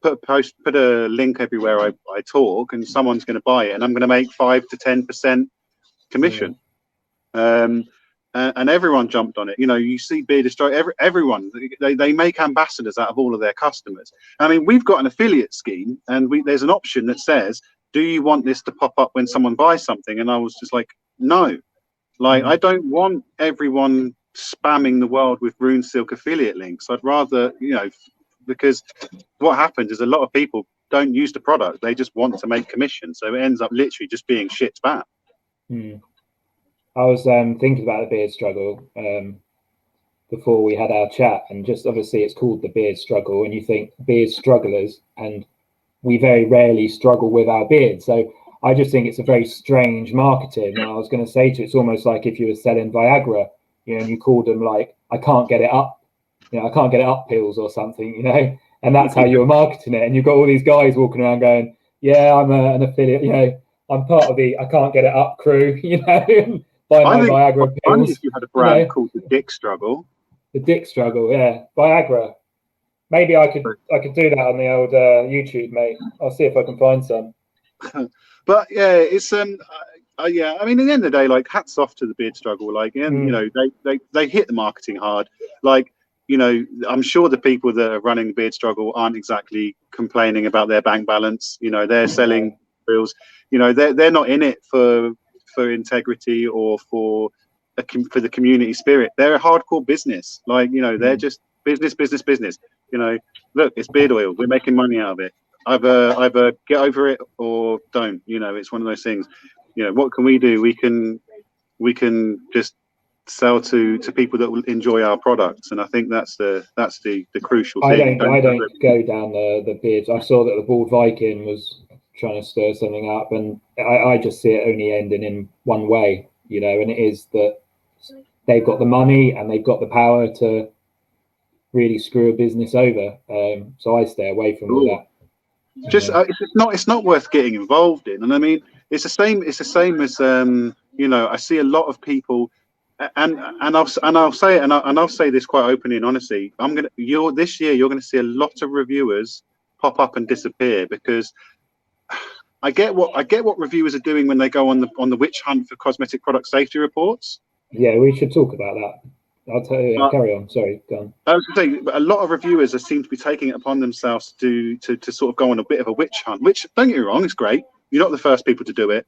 put a link everywhere I talk, and someone's going to buy it, and I'm going to make 5 to 10% commission. And everyone jumped on it. You know, you see Beard Destroy, everyone, they make ambassadors out of all of their customers. I mean, we've got an affiliate scheme, and there's an option that says, do you want this to pop up when someone buys something? And I was just like, no. Like, I don't want everyone spamming the world with Rune Silk affiliate links. I'd rather, you know, because what happens is a lot of people don't use the product, they just want to make commission, so it ends up literally just being shit spam. I was thinking about the beard struggle before we had our chat, and just obviously it's called the beard struggle, and you think beard strugglers, and we very rarely struggle with our beards. So I just think it's a very strange marketing. And I was going to say to it's almost like if you were selling Viagra, you know, and you called them like, I can't get it up, you know, I can't get it up pills or something, you know, and that's how you were marketing it. And you've got all these guys walking around going, yeah, I'm an affiliate, you know, I'm part of the I can't get it up crew, you know, buy my Viagra pills. If you had a brand called the Dick Struggle. The Dick Struggle, yeah, Viagra. Maybe I could do that on the old YouTube, mate. I'll see if I can find some. But yeah, it's yeah. I mean, at the end of the day, like, hats off to the Beard Struggle. Like, and you know, they hit the marketing hard. Like, you know, I'm sure the people that are running the Beard Struggle aren't exactly complaining about their bank balance. You know, they're selling bills. You know, they're not in it for integrity or for the community spirit. They're a hardcore business. Like, you know, they're just business. You know, look, it's beard oil. We're making money out of it. Either get over it or don't. You know, it's one of those things. You know, what can we do? We can just sell to people that will enjoy our products, and I think that's the crucial thing. I don't go down the beards. I saw that the Bald Viking was trying to stir something up, and I just see it only ending in one way, you know, and it is that they've got the money and they've got the power to really screw a business over. So I stay away from all that. Just it's not worth getting involved in. And I mean, it's the same as you know, I see a lot of people, and I'll say it, and I'll say this quite openly and honestly. This year you're gonna see a lot of reviewers pop up and disappear, because I get what reviewers are doing when they go on the witch hunt for cosmetic product safety reports. Yeah, we should talk about that. I'll tell you. Carry on. Sorry, go on. I was going to say, a lot of reviewers seem to be taking it upon themselves to sort of go on a bit of a witch hunt. Which, don't get me wrong, it's great. You're not the first people to do it,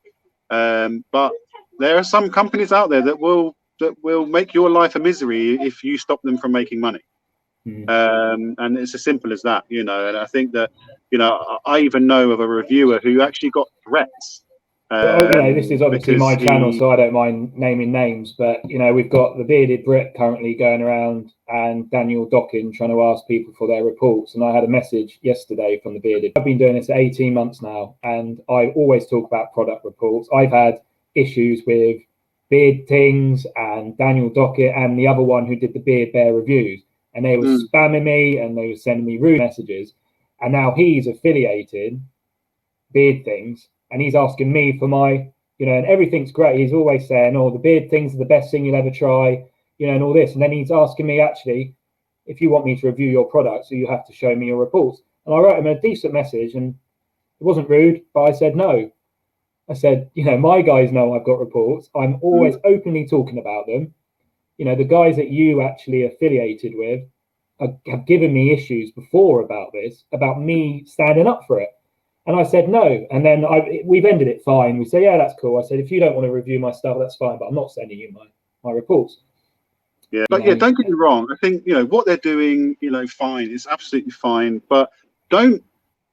but there are some companies out there that will make your life a misery if you stop them from making money. And it's as simple as that, you know. And I think that, you know, I even know of a reviewer who actually got threats. Well, you know, this is obviously my channel, so I don't mind naming names, but, you know, we've got the Bearded Brit currently going around and Daniel Dockin trying to ask people for their reports. And I had a message yesterday from the Bearded. I've been doing this 18 months now, and I always talk about product reports. I've had issues with Beard Things and Daniel Dockett and the other one who did the Beard Bear reviews, and they were spamming me and they were sending me rude messages. And now he's affiliated Beard Things, and he's asking me for my, you know, and everything's great. He's always saying, oh, the Beard Things are the best thing you'll ever try, you know, and all this. And then he's asking me, actually, if you want me to review your product, so you have to show me your reports. And I wrote him a decent message, and it wasn't rude, but I said no. I said, you know, my guys know I've got reports. I'm always openly talking about them. You know, the guys that you actually affiliated with have given me issues before about this, about me standing up for it. And I said no. And then we've ended it fine. We say, yeah, that's cool. I said, if you don't want to review my stuff, that's fine, but I'm not sending you my reports. Yeah, but yeah, don't get me wrong. I think, you know, what they're doing, you know, fine. It's absolutely fine. But don't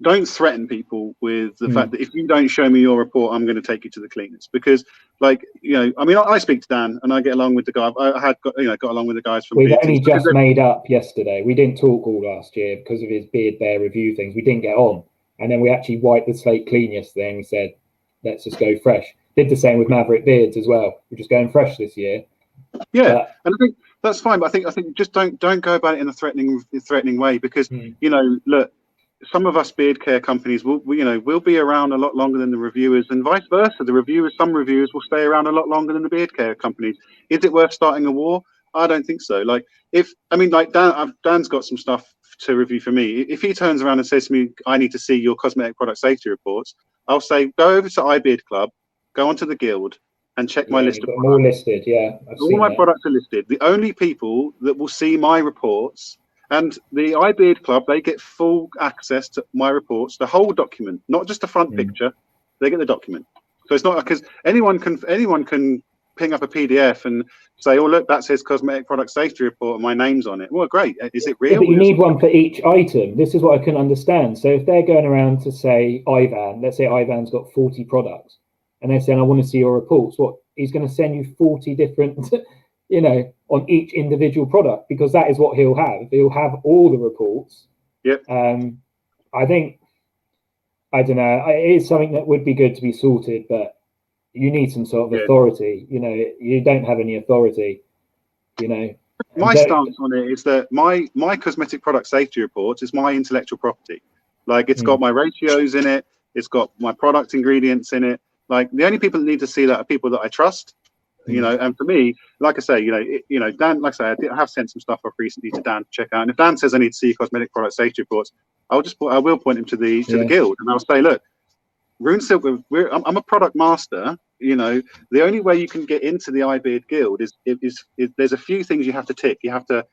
don't threaten people with the fact that if you don't show me your report, I'm going to take you to the cleaners. Because, like, you know, I mean, I speak to Dan and I get along with the guy. I had got, you know, got along with the guys from. We've only just made up yesterday. We didn't talk all last year because of his Beard Bear review things. We didn't get on, and then we actually wiped the slate clean yesterday, and we said, let's just go fresh. Did the same with Maverick Beards as well. We're just going fresh this year. Yeah, and I think that's fine, but I think just don't go about it in a threatening way, because you know, look, some of us beard care companies will be around a lot longer than the reviewers, and vice versa. Some reviewers will stay around a lot longer than the beard care companies. Is it worth starting a war? I don't think so. Like, Dan's got some stuff to review for me. If he turns around and says to me, I need to see your cosmetic product safety reports, I'll say, go over to iBeard Club, go onto the guild, and check my list of products. All listed, yeah. All my products are listed. The only people that will see my reports, and the iBeard Club, they get full access to my reports, the whole document, not just the front picture. They get the document. So it's not because anyone can ping up a PDF and say, "Oh, look, that says cosmetic product safety report, and my name's on it." Well, great. Is it real? Yeah, but you need one for each item. This is what I couldn't understand. So if they're going around to say Ivan, let's say Ivan's got 40 products, and they're saying, I want to see your reports. What, he's going to send you 40 different, you know, on each individual product, because that is what he'll have. He'll have all the reports. Yep. I think, I don't know, it is something that would be good to be sorted, but you need some sort of authority. You know, you don't have any authority, you know. My stance on it is that my cosmetic product safety report is my intellectual property. Like, it's got my ratios in it. It's got my product ingredients in it. Like, the only people that need to see that are people that I trust, you know. And for me, like I say, you know, Dan, like I say, I have sent some stuff off recently to Dan to check out. And if Dan says I need to see cosmetic product safety reports, I will point him to the guild, and I'll say, look, RuneSilk, I'm a product master. You know, the only way you can get into the iBeard Guild is there's a few things you have to tick. You have to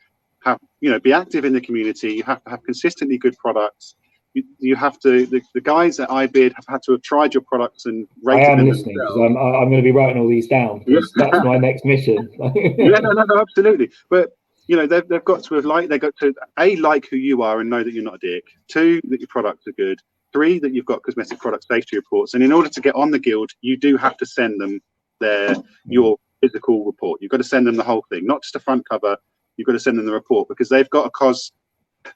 have, you know, be active in the community. You have to have consistently good products. You have to, the guys at iBeard have had to have tried your products and rated them. I am listening, because I'm going to be writing all these down, because that's my next mission. no, absolutely. But, you know, they've got to have like who you are and know that you're not a dick. 2, that your products are good. 3, that you've got cosmetic product safety reports. And in order to get on the guild, you do have to send them your physical report. You've got to send them the whole thing, not just a front cover. You've got to send them the report, because they've got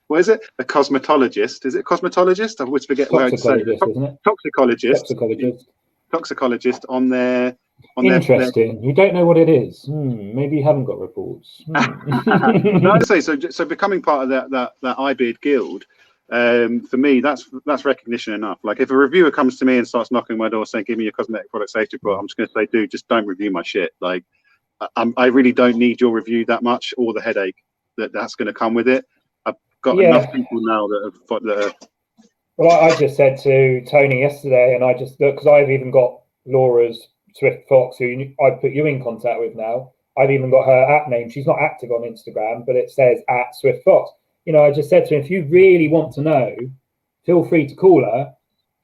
what is it? A cosmetologist? Is it a cosmetologist? I always forget where it's said. Toxicologist on their. Interesting. You don't know what it is. Maybe you haven't got reports. No, I'd say so. Becoming part of that iBeard Guild, for me, that's recognition enough. Like, if a reviewer comes to me and starts knocking my door saying, "Give me your cosmetic product safety report," I'm just going to say, "Dude, just don't review my shit." Like, I really don't need your review that much, or the headache that's going to come with it. Got enough people now that have. Well, I just said to Tony yesterday, and I just look, because I've even got Laura's Swift Fox, who I put you in contact with now. I've even got her app name. She's not active on Instagram, but it says @Swift Fox. You know, I just said to him, if you really want to know, feel free to call her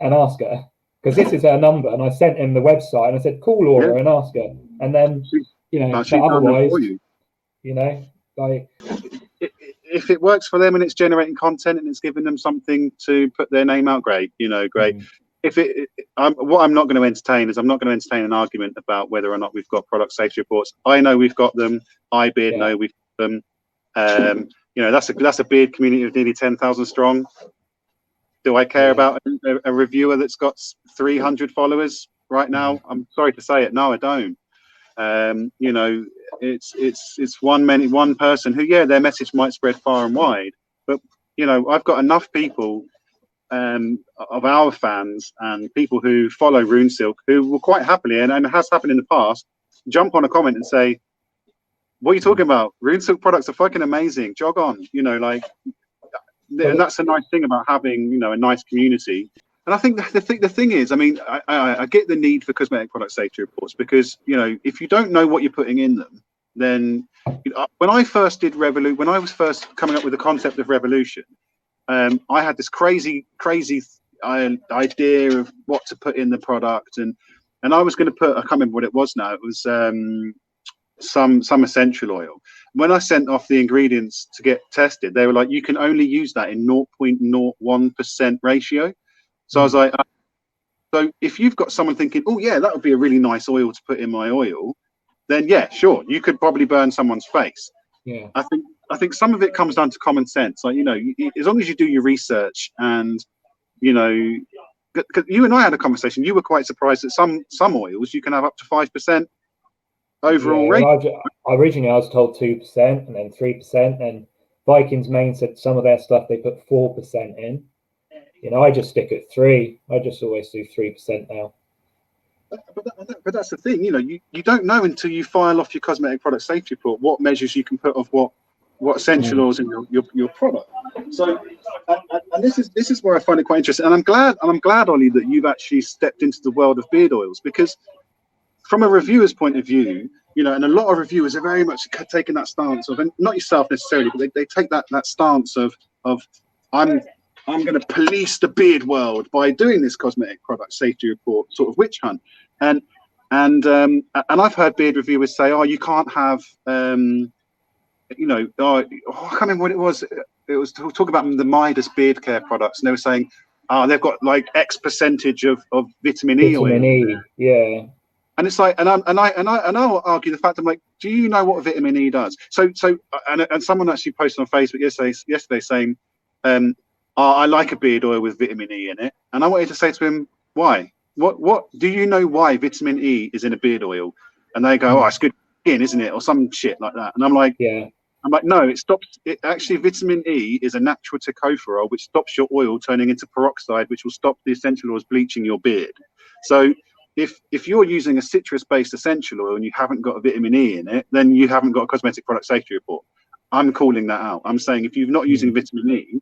and ask her, because this is her number. And I sent him the website, and I said, call Laura and ask her. And then, you know, otherwise, you know, like. If it works for them and it's generating content and it's giving them something to put their name out, great. You know, great. What I'm not going to entertain is I'm not going to entertain an argument about whether or not we've got product safety reports. I know we've got them. iBeard know we've got them. You know, that's a beard community of nearly 10,000 strong. Do I care about a reviewer that's got 300 followers right now? I'm sorry to say it. No, I don't. You know, it's one person who, their message might spread far and wide, but, you know, I've got enough people of our fans and people who follow RuneSilk who will quite happily, and it has happened in the past, jump on a comment and say, "What are you talking about? RuneSilk products are fucking amazing. Jog on." You know, like, and that's a nice thing about having, you know, a nice community. And I think the thing is, I mean, I get the need for cosmetic product safety reports, because, you know, if you don't know what you're putting in them, then, you know, when I first did when I was first coming up with the concept of Revolution, I had this crazy idea of what to put in the product, and I was going to put, I can't remember what it was now. It was some essential oil. When I sent off the ingredients to get tested, they were like, you can only use that in 0.01% ratio. So I was like, so if you've got someone thinking, oh yeah, that would be a really nice oil to put in my oil, then yeah, sure, you could probably burn someone's face. Yeah. I think some of it comes down to common sense. Like, you know, as long as you do your research, and you know, because you and I had a conversation, you were quite surprised that some oils you can have up to 5% overall rate. Well, originally I was told 2% and then 3%, and Vikings Main said some of their stuff they put 4% in. You know, I just stick at 3. I just always do 3% now. But that's the thing, you know, you don't know until you file off your cosmetic product safety report what measures you can put of what essential oils in your product. So, and this is where I find it quite interesting. And I'm glad, Ollie, that you've actually stepped into the world of beard oils, because from a reviewer's point of view, you know, and a lot of reviewers are very much taking that stance of, and not yourself necessarily, but they take that stance of I'm going to police the beard world by doing this cosmetic product safety report sort of witch hunt. And I've heard beard reviewers say, oh, you can't have, you know, I can't remember what it was. It was talk about the Midas beard care products, and they were saying, oh, they've got like X percentage of vitamin E oil. Vitamin E, yeah. And it's like, and I'll argue the fact, I'm like, do you know what vitamin E does? So and someone actually posted on Facebook yesterday saying, I like a beard oil with vitamin E in it. And I wanted to say to him, why? What do you know why vitamin E is in a beard oil? And they go, oh, it's good skin, isn't it? Or some shit like that. And I'm like, no, it stops it. Actually, vitamin E is a natural tocopherol, which stops your oil turning into peroxide, which will stop the essential oils bleaching your beard. So if you're using a citrus-based essential oil and you haven't got a vitamin E in it, then you haven't got a cosmetic product safety report. I'm calling that out. I'm saying if you're not using vitamin E,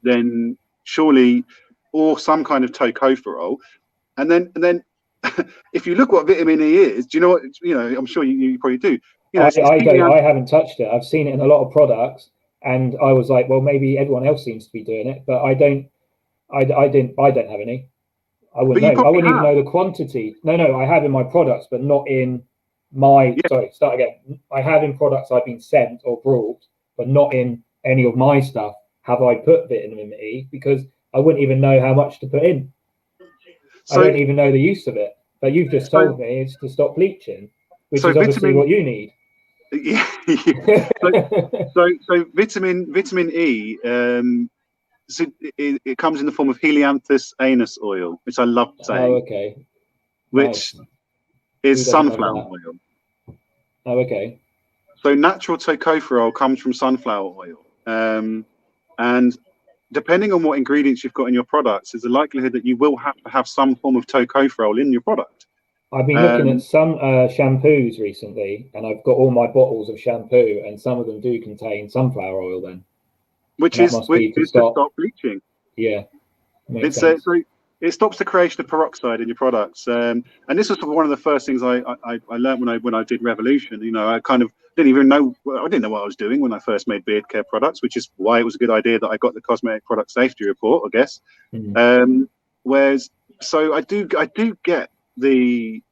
then surely, or some kind of tocopherol, and then if you look what vitamin E is, do you know what? You know, I'm sure you probably do. You know, I haven't touched it. I've seen it in a lot of products, and I was like, well, maybe everyone else seems to be doing it, but I don't have any. I wouldn't know. I wouldn't even know the quantity. No, I have in my products, but not in my. Sorry, start again. I have in products I've been sent or brought, but not in any of my stuff. Have I put vitamin E? Because I wouldn't even know how much to put in. So, I don't even know the use of it. But you've just told me it's to stop bleaching, which is obviously what you need. Yeah. so vitamin E, so it comes in the form of Helianthus anus oil, which I love saying. Oh, okay. Which is sunflower oil. Oh, okay. So natural tocopherol comes from sunflower oil. And depending on what ingredients you've got in your products, there's a likelihood that you will have to have some form of tocopherol in your product. I've been looking at some shampoos recently, and I've got all my bottles of shampoo, and some of them do contain sunflower oil then. Which is to stop bleaching. Yeah. It stops the creation of peroxide in your products. And this was one of the first things I learned when I did Revolution. You know, I kind of didn't know what I was doing when I first made beard care products, which is why it was a good idea that I got the cosmetic product safety report, I guess. Whereas, so I do get the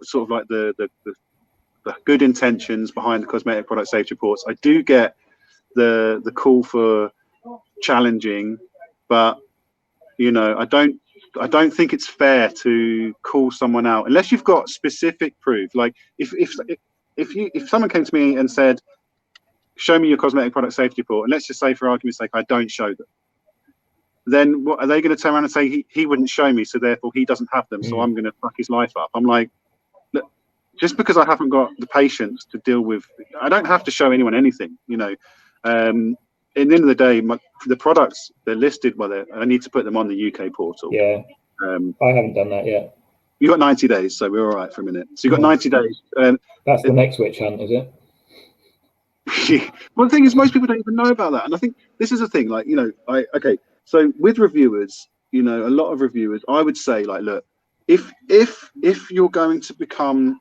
sort of like the good intentions behind the cosmetic product safety reports. I do get the call for challenging, but you know, I don't think it's fair to call someone out unless you've got specific proof. Like if someone came to me and said, show me your cosmetic product safety report, and let's just say for argument's sake I don't show them, then what are they going to turn around and say he wouldn't show me, so therefore he doesn't have them, so I'm going to fuck his life up? I'm like, look, just because I haven't got the patience to deal with, I don't have to show anyone anything, you know. At the end of the day, the products, they're listed. Well, I need to put them on the UK portal. Yeah. I haven't done that yet. You got 90 days, so we're all right for a minute. So you got 90 days. That's the next witch hunt, is it? Well, the thing is, most people don't even know about that, and I think this is the thing. Like, you know, so with reviewers, you know, a lot of reviewers, I would say, like, look, if you're going to become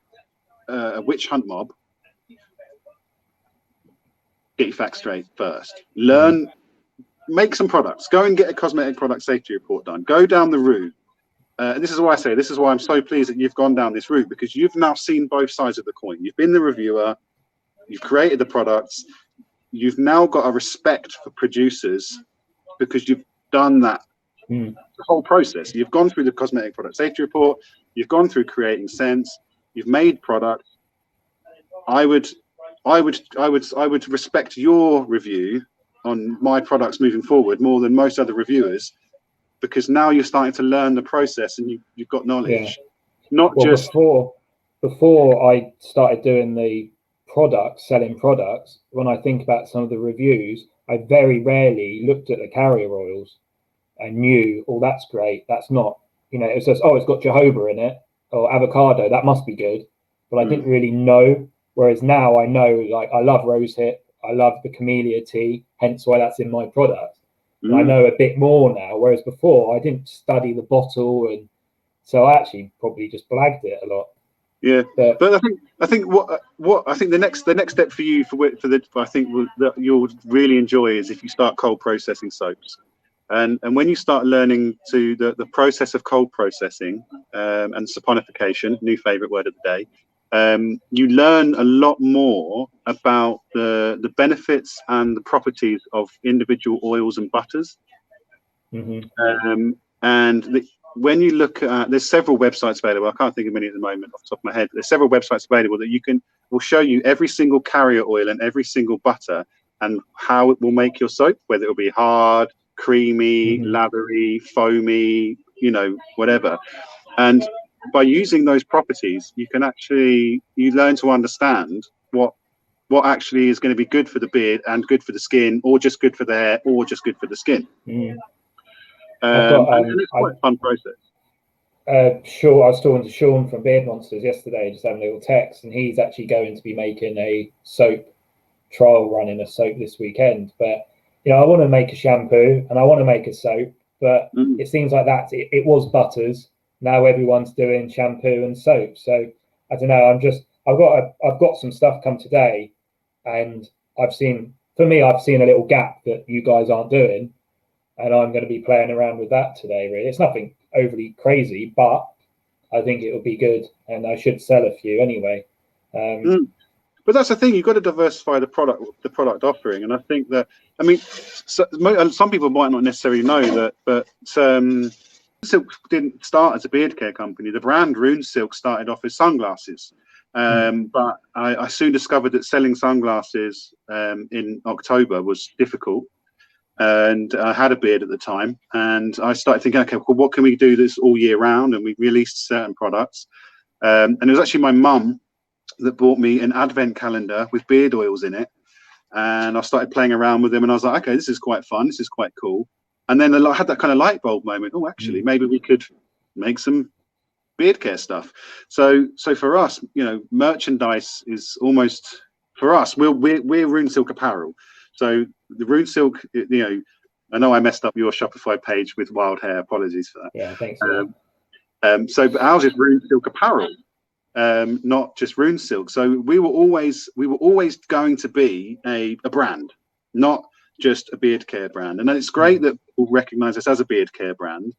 a witch hunt mob, get your facts straight first. Learn, make some products. Go and get a cosmetic product safety report done. Go down the route this is why I say, this is why I'm so pleased that you've gone down this route, because you've now seen both sides of the coin. You've been the reviewer, you've created the products, you've now got a respect for producers because you've done that the whole process. You've gone through the cosmetic product safety report, you've gone through creating Sense, you've made products. I would respect your review on my products moving forward more than most other reviewers, because now you're starting to learn the process and you've got knowledge. Not just before I started doing the products, selling products, when I think about some of the reviews, I very rarely looked at the carrier oils and knew, oh, that's great. That's not, it says, oh, it's got jojoba in it or avocado. That must be good. But I didn't really know. Whereas now I know, like, I love rosehip. I love the camellia tea, hence why that's in my product. And I know a bit more now, whereas before I didn't study the bottle, and so I actually probably just blagged it a lot. Yeah, but I think what I think the next step for you that you'll really enjoy is if you start cold processing soaps, and when you start learning to the process of cold processing and saponification, new favorite word of the day. You learn a lot more about the benefits and the properties of individual oils and butters. When you look at, there's several websites available. I can't think of any at the moment off the top of my head. There's several websites available that will show you every single carrier oil and every single butter and how it will make your soap, whether it'll be hard, creamy, lathery, foamy, whatever. And by using those properties, you learn to understand what actually is going to be good for the beard and good for the skin, or just good for the hair, or just good for the skin. And it's quite a fun process. Sure, I was talking to Sean from Beard Monsters yesterday, just having a little text, and he's actually going to be making a soap trial run in a soap this weekend. But I want to make a shampoo and I want to make a soap, but it seems like it was butters. Now everyone's doing shampoo and soap. So I don't know. I've got some stuff come today, and I've seen a little gap that you guys aren't doing, and I'm going to be playing around with that today. Really, it's nothing overly crazy, but I think it will be good, and I should sell a few anyway. But that's the thing, you've got to diversify the product offering, and I think that some people might not necessarily know that, but Silk didn't start as a beard care company. The brand Rune Silk started off as sunglasses, but I soon discovered that selling sunglasses in October was difficult, and I had a beard at the time, and I started thinking, okay, well, what can we do this all year round? And we released certain products, and it was actually my mum that bought me an advent calendar with beard oils in it, and I started playing around with them, and I was like, okay, this is quite fun, this is quite cool. And then I had that kind of light bulb moment. Oh, actually, maybe we could make some beard care stuff. So for us, merchandise is almost, for us, we're Rune Silk apparel. So the Rune Silk, I know I messed up your Shopify page with wild hair. Apologies for that. Yeah, thanks. But ours is Rune Silk apparel, not just Rune Silk. So we were always going to be a brand, not just a beard care brand. And it's great that people recognize us as a beard care brand,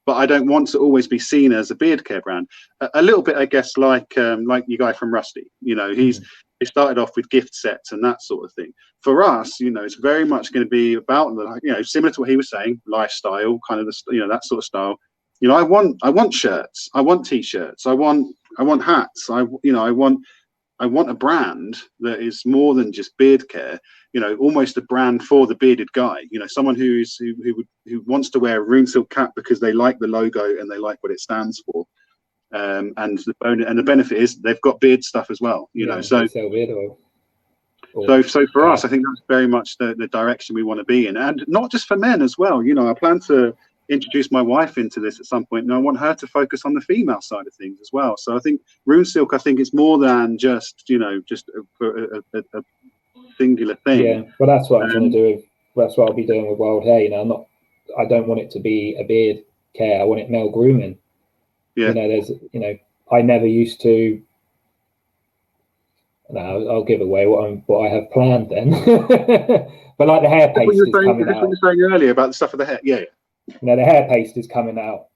but I don't want to always be seen as a beard care brand. A little bit, I guess, like your guy from Rusty. He started off with gift sets and that sort of thing. For us, it's very much going to be about similar to what he was saying, lifestyle, kind of that sort of style. I want shirts, I want t-shirts, I want hats, I want a brand that is more than just beard care, almost a brand for the bearded guy, someone who wants to wear a Rune Silk cap because they like the logo and they like what it stands for. And the benefit is they've got beard stuff as well, so for us, I think that's very much the direction we want to be in, and not just for men as well. I plan to introduce my wife into this at some point, and I want her to focus on the female side of things as well. So I think Rune Silk, it's more than just a singular thing. Yeah, well, that's what I'm trying to do. That's what I'll be doing with wild hair. I don't want it to be a beard care. I want it male grooming. Yeah. I never used to. No, I'll give away what I have planned then. But like the hair paste is coming out. What you were saying earlier about the stuff of the hair. Yeah. The hair paste is coming out.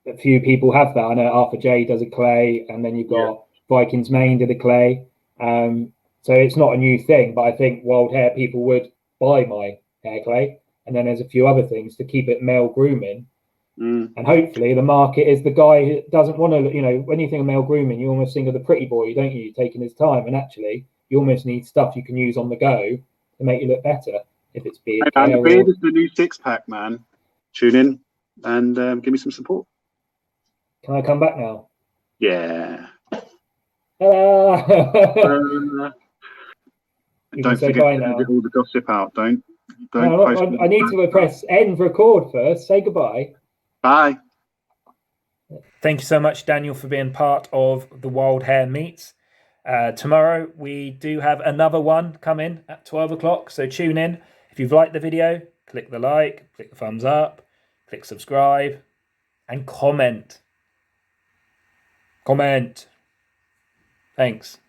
a few people have that. I know Arthur J does a clay, and then you've got Vikings Main did a clay. So it's not a new thing, but I think wild hair people would buy my hair clay. And then there's a few other things to keep it male grooming. And hopefully the market is the guy who doesn't want to, you know, when you think of male grooming, you almost think of the pretty boy, don't you, taking his time. And actually, you almost need stuff you can use on the go to make you look better. If it's beard And care the beard is the new six-pack, man. Tune in and give me some support. Can I come back now? Yeah. Don't forget bye to now. get all the gossip out. Don't No, post I need to press end record first. Say goodbye. Bye. Thank you so much, Daniel, for being part of the Wild Hair Meets. Tomorrow we do have another one come in at 12 o'clock, so tune in. If you've liked the video, click the like, click the thumbs up, click subscribe, and comment. Thanks.